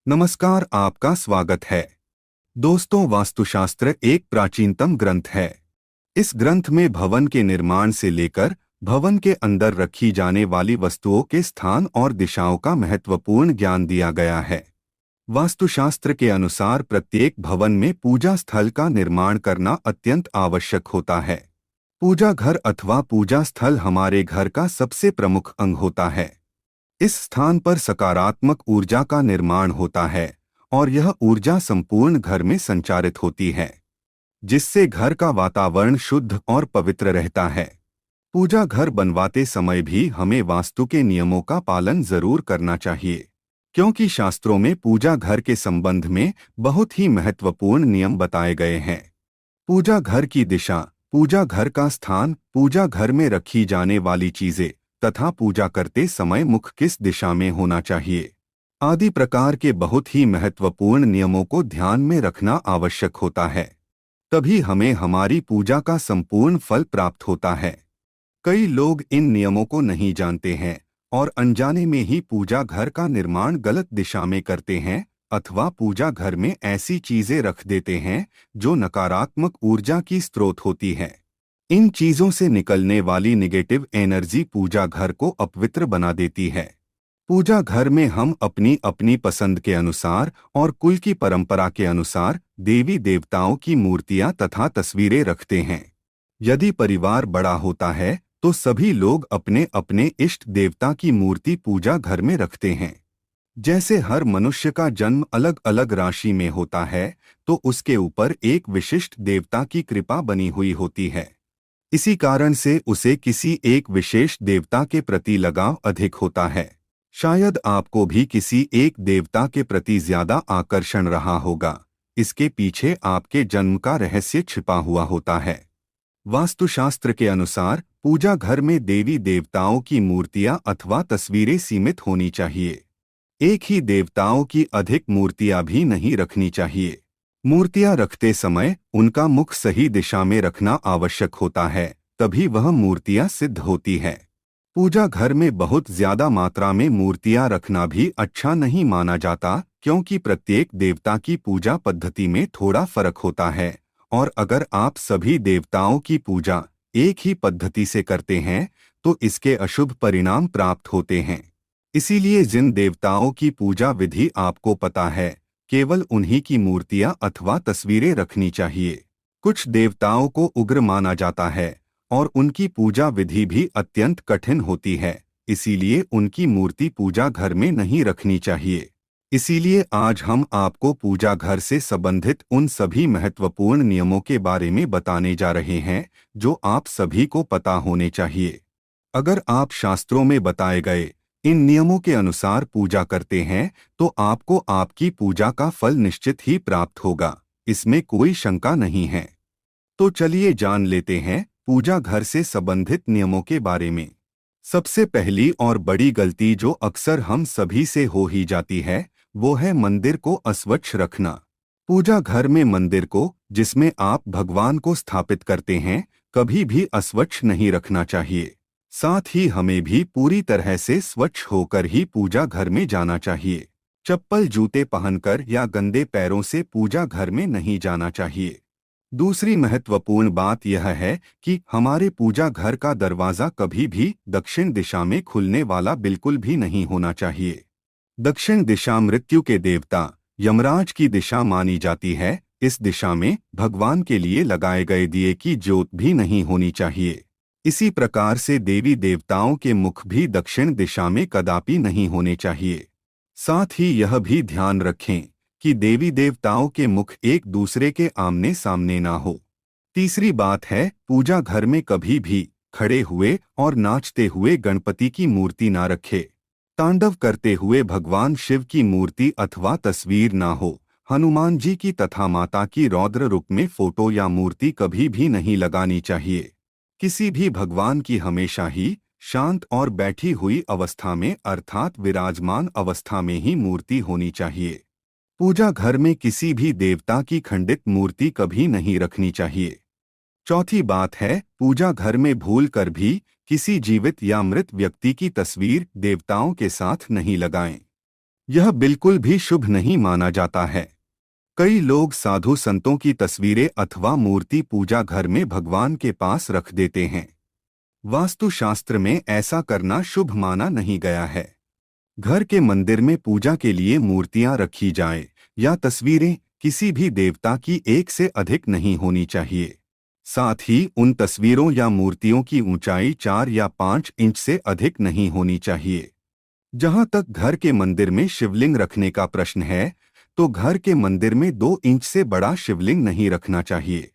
नमस्कार, आपका स्वागत है। दोस्तों, वास्तुशास्त्र एक प्राचीनतम ग्रंथ है। इस ग्रंथ में भवन के निर्माण से लेकर भवन के अंदर रखी जाने वाली वस्तुओं के स्थान और दिशाओं का महत्वपूर्ण ज्ञान दिया गया है। वास्तुशास्त्र के अनुसार प्रत्येक भवन में पूजा स्थल का निर्माण करना अत्यंत आवश्यक होता है। पूजा घर अथवा पूजा स्थल हमारे घर का सबसे प्रमुख अंग होता है। इस स्थान पर सकारात्मक ऊर्जा का निर्माण होता है और यह ऊर्जा संपूर्ण घर में संचारित होती है, जिससे घर का वातावरण शुद्ध और पवित्र रहता है। पूजा घर बनवाते समय भी हमें वास्तु के नियमों का पालन जरूर करना चाहिए, क्योंकि शास्त्रों में पूजा घर के संबंध में बहुत ही महत्वपूर्ण नियम बताए गए हैं। पूजा घर की दिशा, पूजा घर का स्थान, पूजा घर में रखी जाने वाली चीजें तथा पूजा करते समय मुख किस दिशा में होना चाहिए आदि प्रकार के बहुत ही महत्वपूर्ण नियमों को ध्यान में रखना आवश्यक होता है। तभी हमें हमारी पूजा का संपूर्ण फल प्राप्त होता है। कई लोग इन नियमों को नहीं जानते हैं और अनजाने में ही पूजा घर का निर्माण गलत दिशा में करते हैं अथवा पूजा घर में ऐसी चीजें रख देते हैं जो नकारात्मक ऊर्जा की स्रोत होती है। इन चीजों से निकलने वाली नेगेटिव एनर्जी पूजा घर को अपवित्र बना देती है। पूजा घर में हम अपनी अपनी पसंद के अनुसार और कुल की परंपरा के अनुसार देवी देवताओं की मूर्तियां तथा तस्वीरें रखते हैं। यदि परिवार बड़ा होता है तो सभी लोग अपने अपने इष्ट देवता की मूर्ति पूजा घर में रखते हैं। जैसे हर मनुष्य का जन्म अलग अलग राशि में होता है तो उसके ऊपर एक विशिष्ट देवता की कृपा बनी हुई होती है। इसी कारण से उसे किसी एक विशेष देवता के प्रति लगाव अधिक होता है। शायद आपको भी किसी एक देवता के प्रति ज्यादा आकर्षण रहा होगा। इसके पीछे आपके जन्म का रहस्य छिपा हुआ होता है। वास्तुशास्त्र के अनुसार पूजा घर में देवी देवताओं की मूर्तियां अथवा तस्वीरें सीमित होनी चाहिए। एक ही देवताओं की अधिक मूर्तियां भी नहीं रखनी चाहिए। मूर्तियां रखते समय उनका मुख सही दिशा में रखना आवश्यक होता है, तभी वह मूर्तियां सिद्ध होती है। पूजा घर में बहुत ज्यादा मात्रा में मूर्तियां रखना भी अच्छा नहीं माना जाता, क्योंकि प्रत्येक देवता की पूजा पद्धति में थोड़ा फर्क होता है और अगर आप सभी देवताओं की पूजा एक ही पद्धति से करते हैं तो इसके अशुभ परिणाम प्राप्त होते हैं। इसीलिए जिन देवताओं की पूजा विधि आपको पता है, केवल उन्हीं की मूर्तियां अथवा तस्वीरें रखनी चाहिए। कुछ देवताओं को उग्र माना जाता है और उनकी पूजा विधि भी अत्यंत कठिन होती है, इसीलिए उनकी मूर्ति पूजा घर में नहीं रखनी चाहिए। इसीलिए आज हम आपको पूजा घर से संबंधित उन सभी महत्वपूर्ण नियमों के बारे में बताने जा रहे हैं जो आप सभी को पता होने चाहिए। अगर आप शास्त्रों में बताए गए इन नियमों के अनुसार पूजा करते हैं तो आपको आपकी पूजा का फल निश्चित ही प्राप्त होगा, इसमें कोई शंका नहीं है। तो चलिए जान लेते हैं पूजा घर से संबंधित नियमों के बारे में। सबसे पहली और बड़ी गलती जो अक्सर हम सभी से हो ही जाती है वो है मंदिर को अस्वच्छ रखना। पूजा घर में मंदिर को, जिसमें आप भगवान को स्थापित करते हैं, कभी भी अस्वच्छ नहीं रखना चाहिए। साथ ही हमें भी पूरी तरह से स्वच्छ होकर ही पूजा घर में जाना चाहिए। चप्पल जूते पहनकर या गंदे पैरों से पूजा घर में नहीं जाना चाहिए। दूसरी महत्वपूर्ण बात यह है कि हमारे पूजा घर का दरवाजा कभी भी दक्षिण दिशा में खुलने वाला बिल्कुल भी नहीं होना चाहिए। दक्षिण दिशा मृत्यु के देवता यमराज की दिशा मानी जाती है। इस दिशा में भगवान के लिए लगाए गए दिए की ज्योत भी नहीं होनी चाहिए। इसी प्रकार से देवी देवताओं के मुख भी दक्षिण दिशा में कदापि नहीं होने चाहिए। साथ ही यह भी ध्यान रखें कि देवी देवताओं के मुख एक दूसरे के आमने सामने ना हो। तीसरी बात है, पूजा घर में कभी भी खड़े हुए और नाचते हुए गणपति की मूर्ति ना रखे। तांडव करते हुए भगवान शिव की मूर्ति अथवा तस्वीर ना हो। हनुमान जी की तथा माता की रौद्र रूप में फोटो या मूर्ति कभी भी नहीं लगानी चाहिए। किसी भी भगवान की हमेशा ही शांत और बैठी हुई अवस्था में अर्थात विराजमान अवस्था में ही मूर्ति होनी चाहिए। पूजा घर में किसी भी देवता की खंडित मूर्ति कभी नहीं रखनी चाहिए। चौथी बात है, पूजा घर में भूल कर भी किसी जीवित या मृत व्यक्ति की तस्वीर देवताओं के साथ नहीं लगाएं। यह बिल्कुल भी शुभ नहीं माना जाता है। कई लोग साधु संतों की तस्वीरें अथवा मूर्ति पूजा घर में भगवान के पास रख देते हैं। वास्तुशास्त्र में ऐसा करना शुभ माना नहीं गया है। घर के मंदिर में पूजा के लिए मूर्तियां रखी जाएं या तस्वीरें किसी भी देवता की एक से अधिक नहीं होनी चाहिए। साथ ही उन तस्वीरों या मूर्तियों की ऊंचाई 4 या 5 इंच से अधिक नहीं होनी चाहिए। जहां तक घर के मंदिर में शिवलिंग रखने का प्रश्न है, तो घर के मंदिर में 2 इंच से बड़ा शिवलिंग नहीं रखना चाहिए।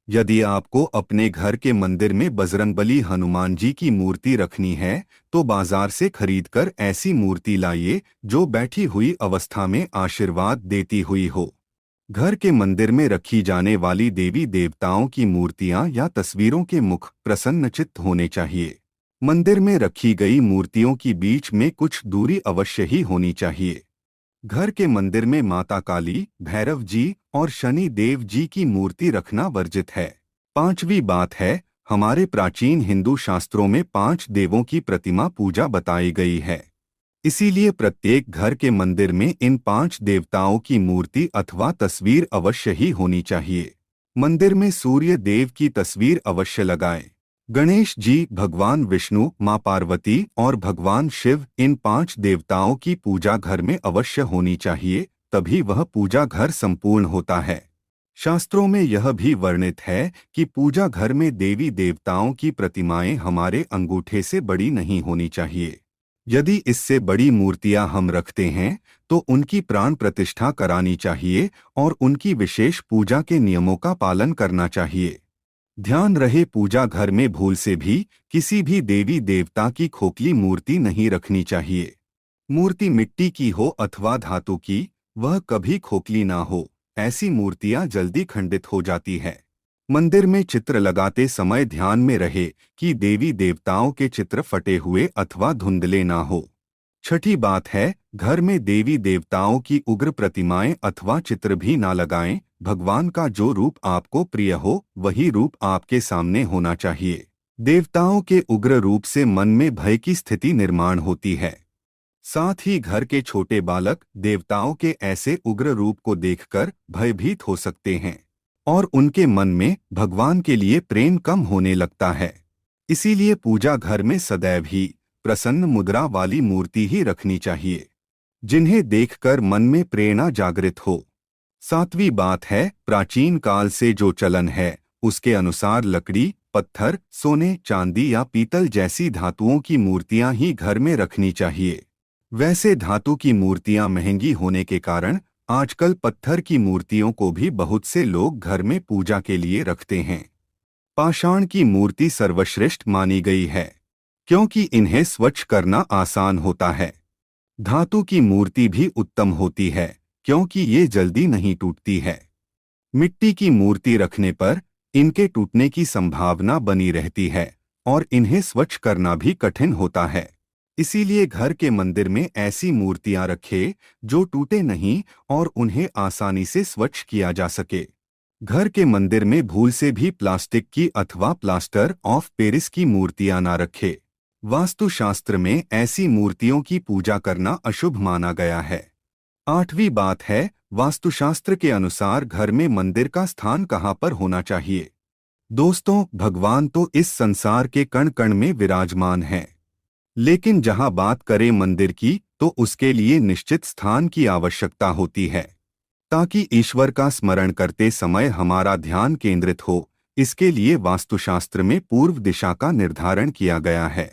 यदि आपको अपने घर के मंदिर में बजरंगबली हनुमान जी की मूर्ति रखनी है, तो बाजार से खरीदकर ऐसी मूर्ति लाइए जो बैठी हुई अवस्था में आशीर्वाद देती हुई हो। घर के मंदिर में रखी जाने वाली देवी देवताओं की मूर्तियां या तस्वीरों के मुख प्रसन्नचित्त होने चाहिए। मंदिर में रखी गई मूर्तियों की बीच में कुछ दूरी अवश्य ही होनी चाहिए। घर के मंदिर में माता काली, भैरव जी और शनि देव जी की मूर्ति रखना वर्जित है। 5वीं बात है, हमारे प्राचीन हिंदू शास्त्रों में 5 देवों की प्रतिमा पूजा बताई गई है। इसीलिए प्रत्येक घर के मंदिर में इन 5 देवताओं की मूर्ति अथवा तस्वीर अवश्य ही होनी चाहिए। मंदिर में सूर्य देव की तस्वीर अवश्य लगाएं। गणेश जी, भगवान विष्णु, मां पार्वती और भगवान शिव, इन 5 देवताओं की पूजा घर में अवश्य होनी चाहिए, तभी वह पूजा घर संपूर्ण होता है। शास्त्रों में यह भी वर्णित है कि पूजा घर में देवी देवताओं की प्रतिमाएं हमारे अंगूठे से बड़ी नहीं होनी चाहिए। यदि इससे बड़ी मूर्तियां हम रखते हैं, तो उनकी प्राण प्रतिष्ठा करानी चाहिए और उनकी विशेष पूजा के नियमों का पालन करना चाहिए। ध्यान रहे, पूजा घर में भूल से भी किसी भी देवी देवता की खोखली मूर्ति नहीं रखनी चाहिए। मूर्ति मिट्टी की हो अथवा धातु की, वह कभी खोखली ना हो। ऐसी मूर्तियां जल्दी खंडित हो जाती है। मंदिर में चित्र लगाते समय ध्यान में रहे कि देवी देवताओं के चित्र फटे हुए अथवा धुंधले ना हो। 6ठी बात है, घर में देवी देवताओं की उग्र प्रतिमाएं अथवा चित्र भी ना लगाएं। भगवान का जो रूप आपको प्रिय हो, वही रूप आपके सामने होना चाहिए। देवताओं के उग्र रूप से मन में भय की स्थिति निर्माण होती है। साथ ही घर के छोटे बालक देवताओं के ऐसे उग्र रूप को देखकर भयभीत हो सकते हैं और उनके मन में भगवान के लिए प्रेम कम होने लगता है। इसीलिए पूजा घर में सदैव ही प्रसन्न मुद्रा वाली मूर्ति ही रखनी चाहिए, जिन्हें देखकर मन में प्रेरणा जागृत हो। 7वीं बात है, प्राचीन काल से जो चलन है, उसके अनुसार लकड़ी, पत्थर, सोने, चांदी या पीतल जैसी धातुओं की मूर्तियां ही घर में रखनी चाहिए। वैसे धातु की मूर्तियां महंगी होने के कारण आजकल पत्थर की मूर्तियों को भी बहुत से लोग घर में पूजा के लिए रखते हैं। पाषाण की मूर्ति सर्वश्रेष्ठ मानी गई है, क्योंकि इन्हें स्वच्छ करना आसान होता है। धातु की मूर्ति भी उत्तम होती है, क्योंकि ये जल्दी नहीं टूटती है। मिट्टी की मूर्ति रखने पर इनके टूटने की संभावना बनी रहती है और इन्हें स्वच्छ करना भी कठिन होता है। इसीलिए घर के मंदिर में ऐसी मूर्तियां रखें जो टूटे नहीं और उन्हें आसानी से स्वच्छ किया जा सके। घर के मंदिर में भूल से भी प्लास्टिक की अथवा प्लास्टर ऑफ पेरिस की मूर्तियां ना रखें। वास्तुशास्त्र में ऐसी मूर्तियों की पूजा करना अशुभ माना गया है। 8वीं बात है, वास्तुशास्त्र के अनुसार घर में मंदिर का स्थान कहाँ पर होना चाहिए। दोस्तों, भगवान तो इस संसार के कण कण में विराजमान हैं, लेकिन जहां बात करें मंदिर की, तो उसके लिए निश्चित स्थान की आवश्यकता होती है, ताकि ईश्वर का स्मरण करते समय हमारा ध्यान केंद्रित हो। इसके लिए वास्तुशास्त्र में पूर्व दिशा का निर्धारण किया गया है।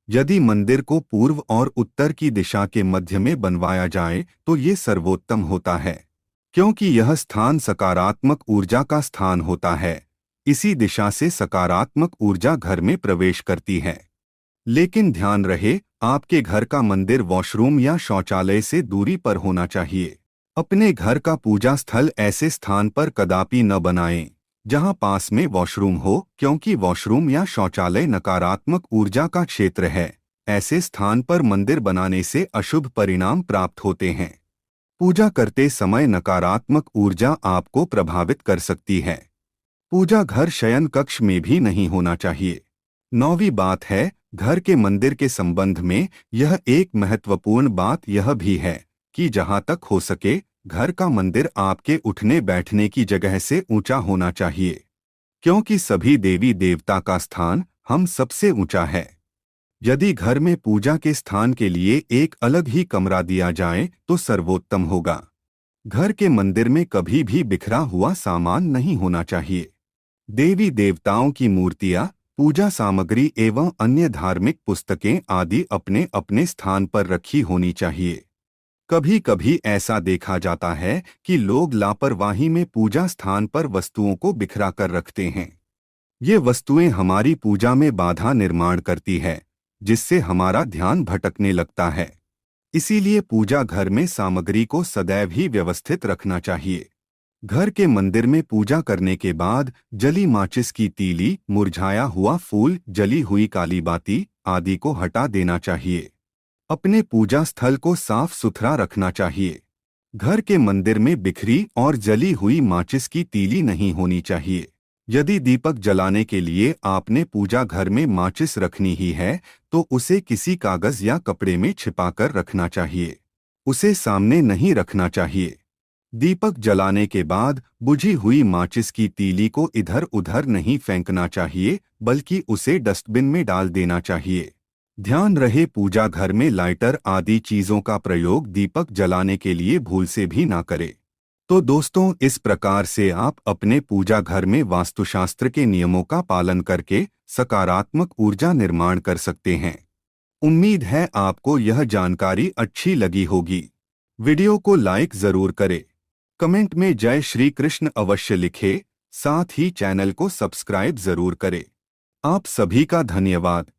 यदि मंदिर को पूर्व और उत्तर की दिशा के मध्य में बनवाया जाए तो ये सर्वोत्तम होता है, क्योंकि यह स्थान सकारात्मक ऊर्जा का स्थान होता है। इसी दिशा से सकारात्मक ऊर्जा घर में प्रवेश करती है। लेकिन ध्यान रहे, आपके घर का मंदिर वॉशरूम या शौचालय से दूरी पर होना चाहिए। अपने घर का पूजा स्थल ऐसे स्थान पर कदापि न बनाएं जहां पास में वॉशरूम हो, क्योंकि वॉशरूम या शौचालय नकारात्मक ऊर्जा का क्षेत्र है। ऐसे स्थान पर मंदिर बनाने से अशुभ परिणाम प्राप्त होते हैं। पूजा करते समय नकारात्मक ऊर्जा आपको प्रभावित कर सकती है। पूजा घर शयन कक्ष में भी नहीं होना चाहिए। 9वीं बात है, घर के मंदिर के संबंध में यह एक महत्वपूर्ण बात यह भी है कि जहां तक हो सके घर का मंदिर आपके उठने बैठने की जगह से ऊंचा होना चाहिए, क्योंकि सभी देवी देवता का स्थान हम सबसे ऊंचा है। यदि घर में पूजा के स्थान के लिए एक अलग ही कमरा दिया जाए तो सर्वोत्तम होगा। घर के मंदिर में कभी भी बिखरा हुआ सामान नहीं होना चाहिए। देवी देवताओं की मूर्तियां, पूजा सामग्री एवं अन्य धार्मिक पुस्तकें आदि अपने अपने स्थान पर रखी होनी चाहिए। कभी कभी ऐसा देखा जाता है कि लोग लापरवाही में पूजा स्थान पर वस्तुओं को बिखरा कर रखते हैं। ये वस्तुएं हमारी पूजा में बाधा निर्माण करती है, जिससे हमारा ध्यान भटकने लगता है। इसीलिए पूजा घर में सामग्री को सदैव ही व्यवस्थित रखना चाहिए। घर के मंदिर में पूजा करने के बाद जली माचिस की तीली, मुरझाया हुआ फूल, जली हुई काली बाती आदि को हटा देना चाहिए। अपने पूजा स्थल को साफ सुथरा रखना चाहिए। घर के मंदिर में बिखरी और जली हुई माचिस की तीली नहीं होनी चाहिए। यदि दीपक जलाने के लिए आपने पूजा घर में माचिस रखनी ही है तो उसे किसी कागज या कपड़े में छिपाकर रखना चाहिए। उसे सामने नहीं रखना चाहिए। दीपक जलाने के बाद बुझी हुई माचिस की तीली को इधर उधर नहीं फेंकना चाहिए, बल्कि उसे डस्टबिन में डाल देना चाहिए। ध्यान रहे पूजा घर में लाइटर आदि चीजों का प्रयोग दीपक जलाने के लिए भूल से भी ना करें। तो दोस्तों, इस प्रकार से आप अपने पूजा घर में वास्तुशास्त्र के नियमों का पालन करके सकारात्मक ऊर्जा निर्माण कर सकते हैं। उम्मीद है आपको यह जानकारी अच्छी लगी होगी। वीडियो को लाइक जरूर करें। कमेंट में जय श्री कृष्ण अवश्य लिखें। साथ ही चैनल को सब्सक्राइब जरूर करें। आप सभी का धन्यवाद।